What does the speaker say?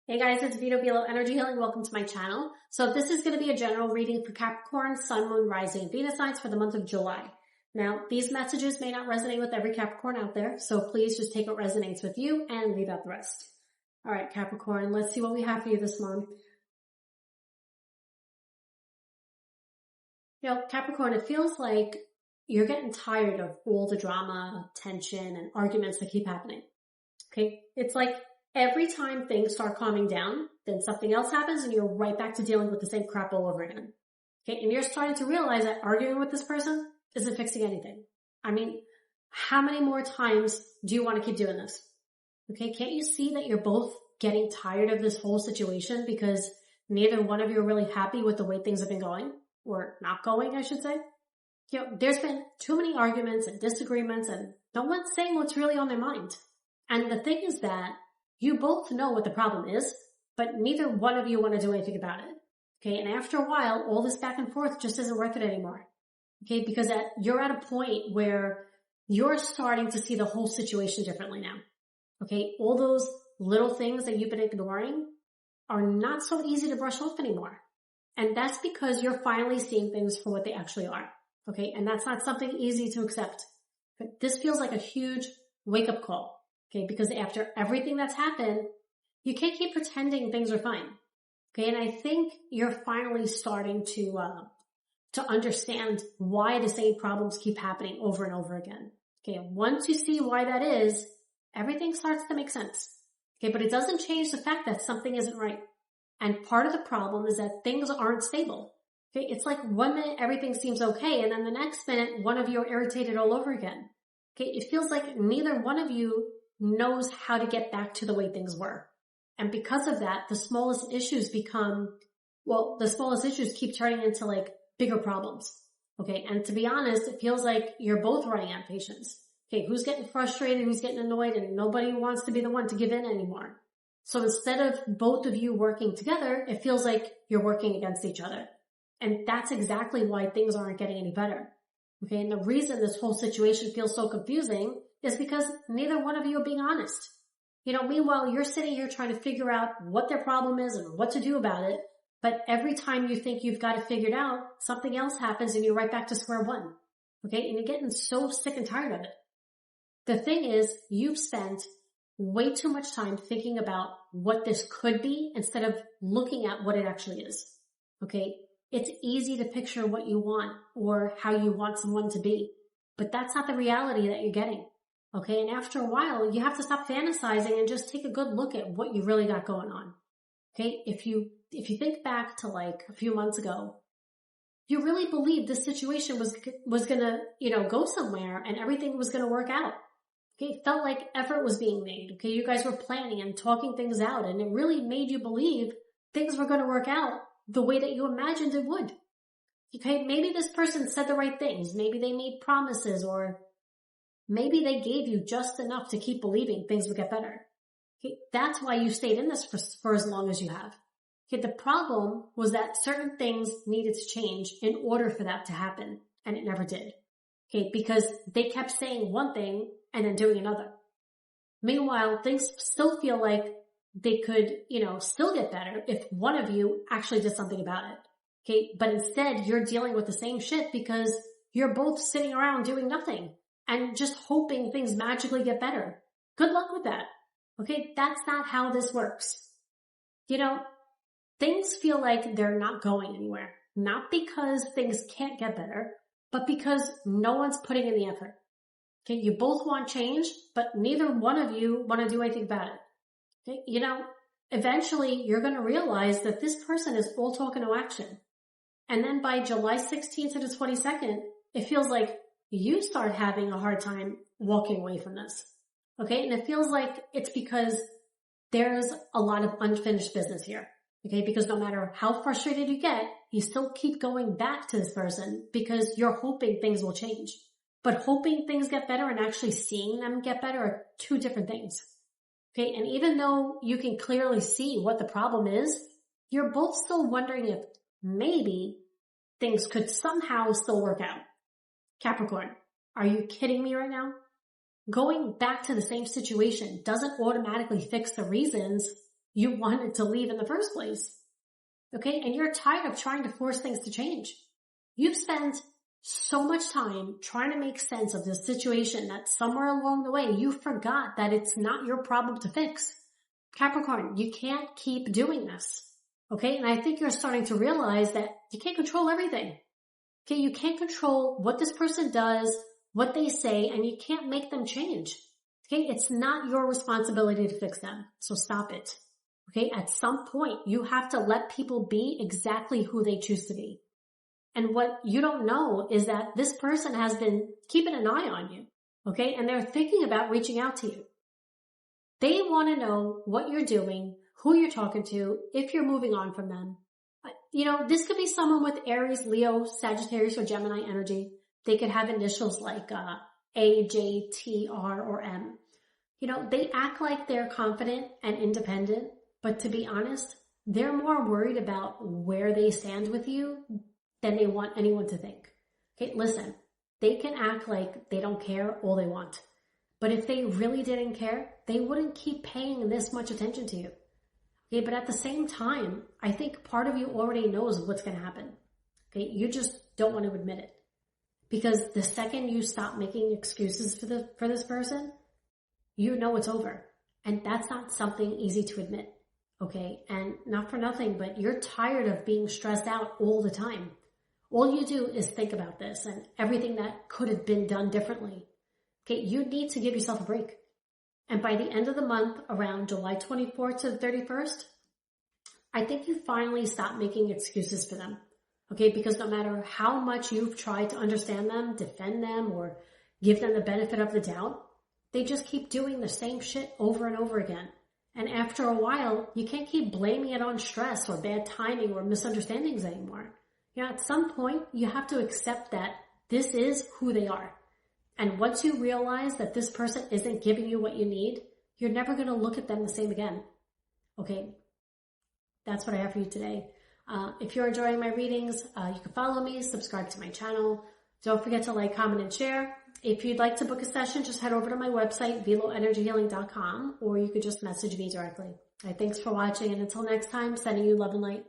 Hey guys, it's Vito Velo Energy Healing. Welcome to my channel. So this is going to be a general reading for Capricorn, Sun, Moon, Rising, and Venus signs for the month of July. Now, these messages may not resonate with every Capricorn out there, so please just take what resonates with you and leave out the rest. All right, Capricorn, let's see what we have for you this month. Capricorn, it feels like you're getting tired of all the drama, tension, and arguments that keep happening. Okay, it's like every time things start calming down, then something else happens and you're right back to dealing with the same crap all over again. Okay, and you're starting to realize that arguing with this person isn't fixing anything. I mean, how many more times do you want to keep doing this? Okay, can't you see that you're both getting tired of this whole situation because neither one of you are really happy with the way things have been going, or not going, I should say? There's been too many arguments and disagreements and no one's saying what's really on their mind. And the thing is that you both know what the problem is, but neither one of you want to do anything about it. Okay, and after a while, all this back and forth just isn't worth it anymore. Okay, because you're at a point where you're starting to see the whole situation differently now. Okay, all those little things that you've been ignoring are not so easy to brush off anymore. And that's because you're finally seeing things for what they actually are. Okay, and that's not something easy to accept. But this feels like a huge wake-up call. Okay, because after everything that's happened, you can't keep pretending things are fine. Okay, and I think you're finally starting to understand why the same problems keep happening over and over again. Okay, once you see why that is, everything starts to make sense. Okay, but it doesn't change the fact that something isn't right. And part of the problem is that things aren't stable. Okay, it's like 1 minute everything seems okay, and then the next minute one of you are irritated all over again. Okay, it feels like neither one of you knows how to get back to the way things were. And because of that, the smallest issues keep turning into like bigger problems. Okay, and to be honest, it feels like you're both running out of patience. Okay, who's getting frustrated, who's getting annoyed, and nobody wants to be the one to give in anymore. So instead of both of you working together, it feels like you're working against each other. And that's exactly why things aren't getting any better. Okay, and the reason this whole situation feels so confusing is because neither one of you are being honest. Meanwhile, you're sitting here trying to figure out what their problem is and what to do about it, but every time you think you've got it figured out, something else happens and you're right back to square one. Okay, and you're getting so sick and tired of it. The thing is, you've spent way too much time thinking about what this could be instead of looking at what it actually is. Okay, it's easy to picture what you want or how you want someone to be, but that's not the reality that you're getting. Okay, and after a while, you have to stop fantasizing and just take a good look at what you really got going on. Okay, if you think back to like a few months ago, you really believed this situation was gonna, go somewhere and everything was gonna work out. Okay, it felt like effort was being made. Okay, you guys were planning and talking things out, and it really made you believe things were gonna work out the way that you imagined it would. Okay, maybe this person said the right things. Maybe they made promises, or maybe they gave you just enough to keep believing things would get better. Okay, that's why you stayed in this for as long as you have. Okay, the problem was that certain things needed to change in order for that to happen, and it never did. Okay, because they kept saying one thing and then doing another. Meanwhile, things still feel like they could, still get better if one of you actually did something about it. Okay, but instead you're dealing with the same shit because you're both sitting around doing nothing and just hoping things magically get better. Good luck with that. Okay, that's not how this works. Things feel like they're not going anywhere. Not because things can't get better, but because no one's putting in the effort. Okay, you both want change, but neither one of you want to do anything about it. Okay, eventually you're going to realize that this person is all talk and no action. And then by July 16th to the 22nd, it feels like you start having a hard time walking away from this. Okay, and it feels like it's because there's a lot of unfinished business here. Okay, because no matter how frustrated you get, you still keep going back to this person because you're hoping things will change. But hoping things get better and actually seeing them get better are two different things. Okay, and even though you can clearly see what the problem is, you're both still wondering if maybe things could somehow still work out. Capricorn, are you kidding me right now? Going back to the same situation doesn't automatically fix the reasons you wanted to leave in the first place. Okay? And you're tired of trying to force things to change. You've spent so much time trying to make sense of this situation that somewhere along the way you forgot that it's not your problem to fix. Capricorn, you can't keep doing this. Okay? And I think you're starting to realize that you can't control everything. Okay? You can't control what this person does, what they say, and you can't make them change. Okay? It's not your responsibility to fix them. So stop it. Okay? At some point, you have to let people be exactly who they choose to be. And what you don't know is that this person has been keeping an eye on you. Okay? And they're thinking about reaching out to you. They want to know what you're doing, who you're talking to, if you're moving on from them. This could be someone with Aries, Leo, Sagittarius, or Gemini energy. They could have initials like A, J, T, R, or M. They act like they're confident and independent, but to be honest, they're more worried about where they stand with you than they want anyone to think. Okay, listen, they can act like they don't care all they want. But if they really didn't care, they wouldn't keep paying this much attention to you. Okay, but at the same time, I think part of you already knows what's going to happen. Okay, you just don't want to admit it. Because the second you stop making excuses for this person, you know it's over. And that's not something easy to admit. Okay, and not for nothing, but you're tired of being stressed out all the time. All you do is think about this and everything that could have been done differently. Okay, you need to give yourself a break. And by the end of the month, around July 24th to the 31st, I think you finally stop making excuses for them. Okay, because no matter how much you've tried to understand them, defend them, or give them the benefit of the doubt, they just keep doing the same shit over and over again. And after a while, you can't keep blaming it on stress or bad timing or misunderstandings anymore. At some point, you have to accept that this is who they are. And once you realize that this person isn't giving you what you need, you're never going to look at them the same again. Okay, that's what I have for you today. If you're enjoying my readings, you can follow me, subscribe to my channel. Don't forget to like, comment, and share. If you'd like to book a session, just head over to my website, veloenergyhealing.com, or you could just message me directly. Thanks for watching, and until next time, sending you love and light.